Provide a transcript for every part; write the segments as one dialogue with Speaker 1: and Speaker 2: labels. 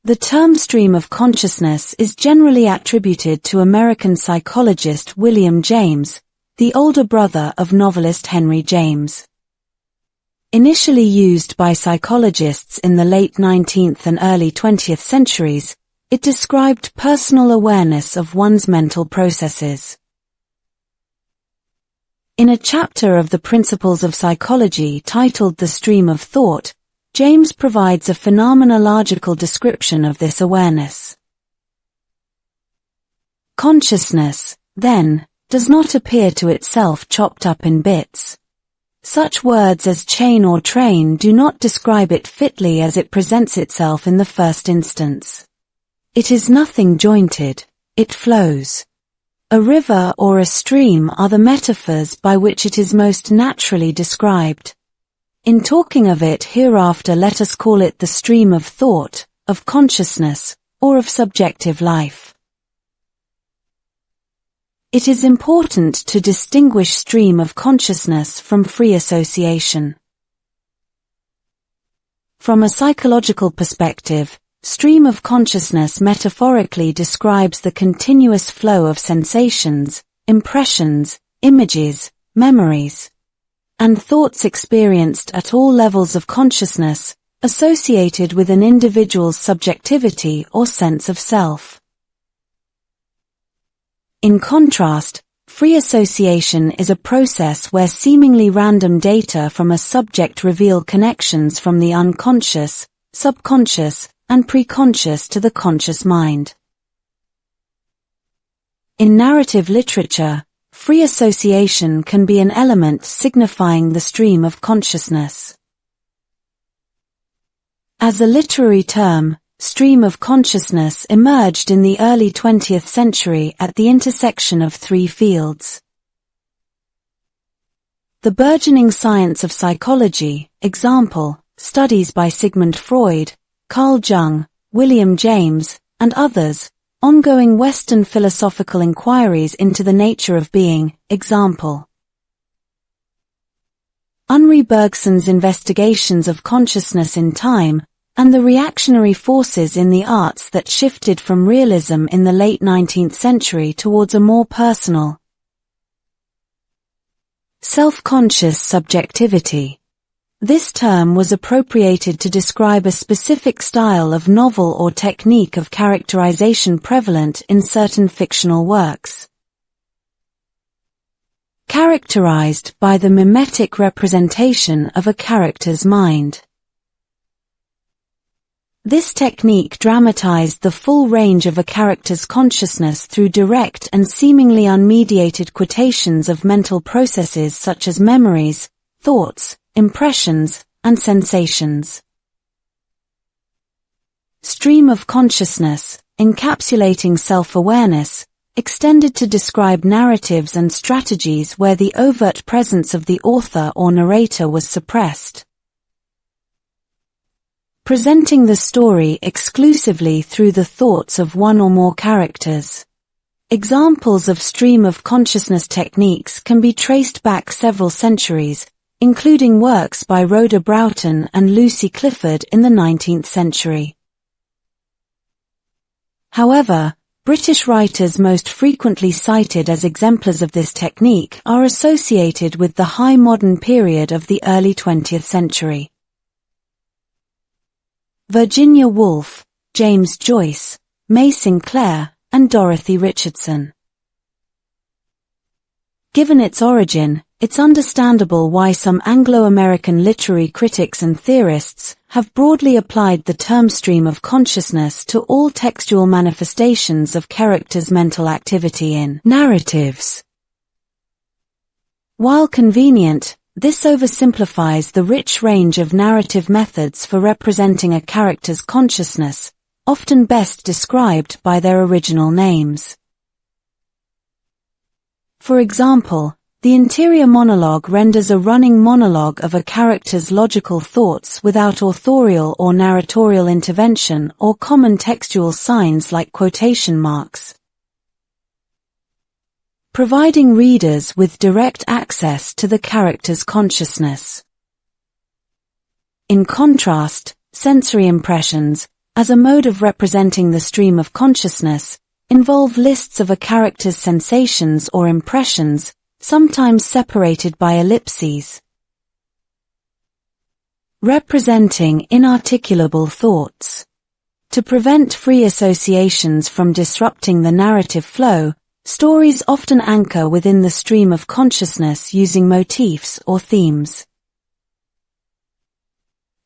Speaker 1: The term stream of consciousness is generally attributed to American psychologist William James, the older brother of novelist Henry James. Initially used by psychologists in the late 19th and early 20th centuries, it described personal awareness of one's mental processes. In a chapter of the Principles of Psychology titled The Stream of Thought, James provides a phenomenological description of this awareness. Consciousness, then, does not appear to itself chopped up in bits. Such words as chain or train do not describe it fitly as it presents itself in the first instance. It is nothing jointed, it flows. A river or a stream are the metaphors by which it is most naturally described. In talking of it hereafter, let us call it the stream of thought, of consciousness, or of subjective life. It is important to distinguish stream of consciousness from free association. From a psychological perspective, stream of consciousness metaphorically describes the continuous flow of sensations, impressions, images, memories, and thoughts experienced at all levels of consciousness, associated with an individual's subjectivity or sense of self. In contrast, free association is a process where seemingly random data from a subject reveal connections from the unconscious, subconscious, and preconscious to the conscious mind. In narrative literature, free association can be an element signifying the stream of consciousness. As a literary term, stream of consciousness emerged in the early 20th century at the intersection of three fields. The burgeoning science of psychology, example, studies by Sigmund Freud, Carl Jung, William James, and others, ongoing Western philosophical inquiries into the nature of being, example. Henri Bergson's investigations of consciousness in time, and the reactionary forces in the arts that shifted from realism in the late 19th century towards a more personal, self-conscious subjectivity. This term was appropriated to describe a specific style of novel or technique of characterization prevalent in certain fictional works, characterized by the mimetic representation of a character's mind. This technique dramatized the full range of a character's consciousness through direct and seemingly unmediated quotations of mental processes such as memories, thoughts, impressions, and sensations. Stream of consciousness, encapsulating self-awareness, extended to describe narratives and strategies where the overt presence of the author or narrator was suppressed, presenting the story exclusively through the thoughts of one or more characters. Examples of stream of consciousness techniques can be traced back several centuries, including works by Rhoda Broughton and Lucy Clifford in the 19th century. However, British writers most frequently cited as exemplars of this technique are associated with the high modern period of the early 20th century. Virginia Woolf, James Joyce, May Sinclair, and Dorothy Richardson. Given its origin, it's understandable why some Anglo-American literary critics and theorists have broadly applied the term stream of consciousness to all textual manifestations of characters' mental activity in narratives. While convenient, this oversimplifies the rich range of narrative methods for representing a character's consciousness, often best described by their original names. For example, the interior monologue renders a running monologue of a character's logical thoughts without authorial or narratorial intervention or common textual signs like quotation marks, providing readers with direct access to the character's consciousness. In contrast, sensory impressions, as a mode of representing the stream of consciousness, involve lists of a character's sensations or impressions, sometimes separated by ellipses. Representing inarticulable thoughts. To prevent free associations from disrupting the narrative flow, stories often anchor within the stream of consciousness using motifs or themes.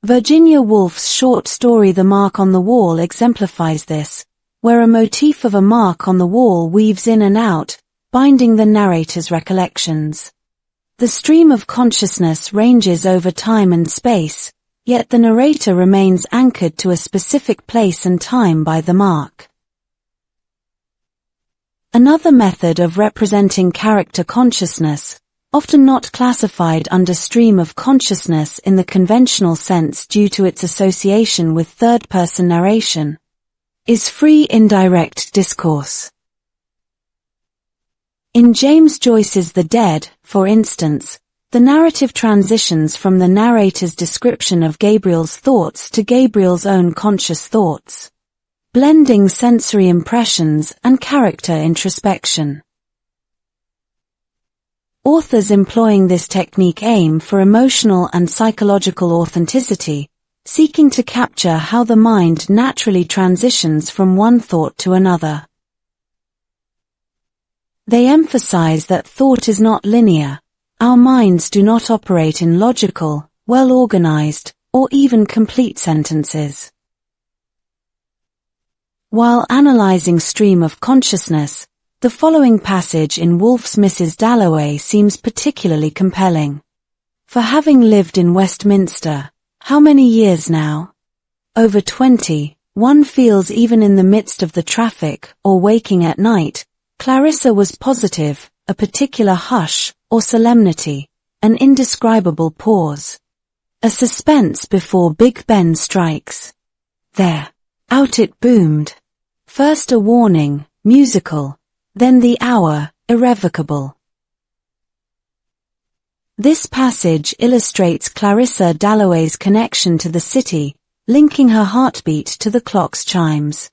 Speaker 1: Virginia Woolf's short story The Mark on the Wall exemplifies this, where a motif of a mark on the wall weaves in and out, binding the narrator's recollections. The stream of consciousness ranges over time and space, yet the narrator remains anchored to a specific place and time by the mark. Another method of representing character consciousness, often not classified under stream of consciousness in the conventional sense due to its association with third-person narration, is free indirect discourse. In James Joyce's The Dead, for instance, the narrative transitions from the narrator's description of Gabriel's thoughts to Gabriel's own conscious thoughts, blending sensory impressions and character introspection. Authors employing this technique aim for emotional and psychological authenticity, seeking to capture how the mind naturally transitions from one thought to another. They emphasize that thought is not linear. Our minds do not operate in logical, well-organized, or even complete sentences. While analyzing stream of consciousness, the following passage in Woolf's Mrs. Dalloway seems particularly compelling. For having lived in Westminster, how many years now? Over 20, one feels even in the midst of the traffic, or waking at night, Clarissa was positive, a particular hush, or solemnity, an indescribable pause. A suspense before Big Ben strikes. There. Out it boomed. First a warning, musical, then the hour, irrevocable. This passage illustrates Clarissa Dalloway's connection to the city, linking her heartbeat to the clock's chimes.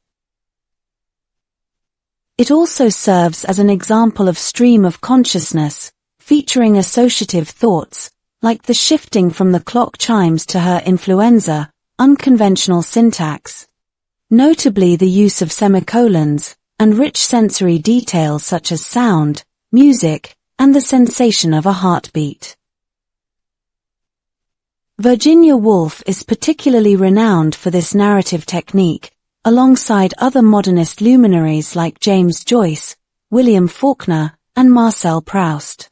Speaker 1: It also serves as an example of stream of consciousness, featuring associative thoughts, like the shifting from the clock chimes to her influenza, unconventional syntax. Notably the use of semicolons, and rich sensory details such as sound, music, and the sensation of a heartbeat. Virginia Woolf is particularly renowned for this narrative technique, alongside other modernist luminaries like James Joyce, William Faulkner, and Marcel Proust.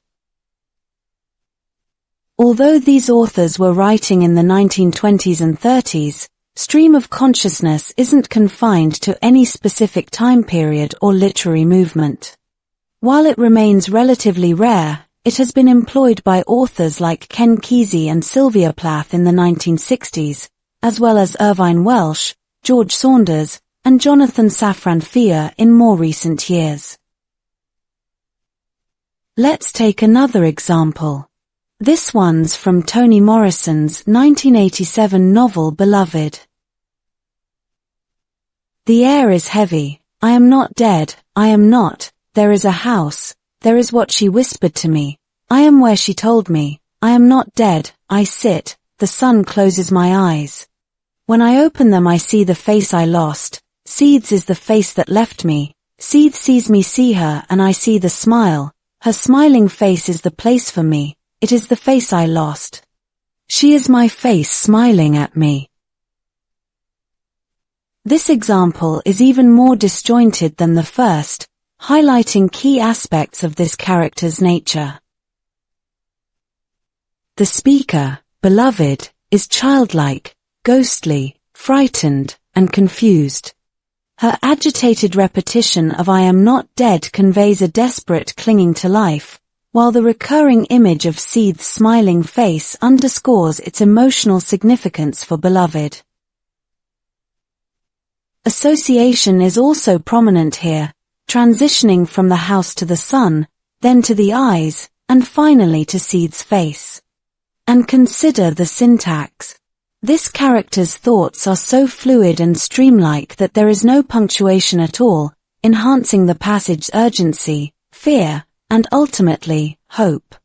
Speaker 1: Although these authors were writing in the 1920s and 30s, stream of consciousness isn't confined to any specific time period or literary movement. While it remains relatively rare, it has been employed by authors like Ken Kesey and Sylvia Plath in the 1960s, as well as Irvine Welsh, George Saunders, and Jonathan Safran Foer in more recent years. Let's take another example. This one's from Toni Morrison's 1987 novel Beloved. The air is heavy. I am not dead, I am not. There is a house. There is what she whispered to me. I am where she told me. I am not dead. I sit. The sun closes my eyes. When I open them I see the face I lost. Seeds is the face that left me. Seeds sees me see her and I see the smile. Her smiling face is the place for me. It is the face I lost. She is my face smiling at me. This example is even more disjointed than the first, highlighting key aspects of this character's nature. The speaker, beloved, is childlike, ghostly, frightened, and confused. Her agitated repetition of I am not dead conveys a desperate clinging to life, while the recurring image of Seeth's smiling face underscores its emotional significance for beloved. Association is also prominent here, transitioning from the house to the sun, then to the eyes, and finally to Seeth's face. And consider the syntax. This character's thoughts are so fluid and streamlike that there is no punctuation at all, enhancing the passage's urgency, fear, and ultimately, hope.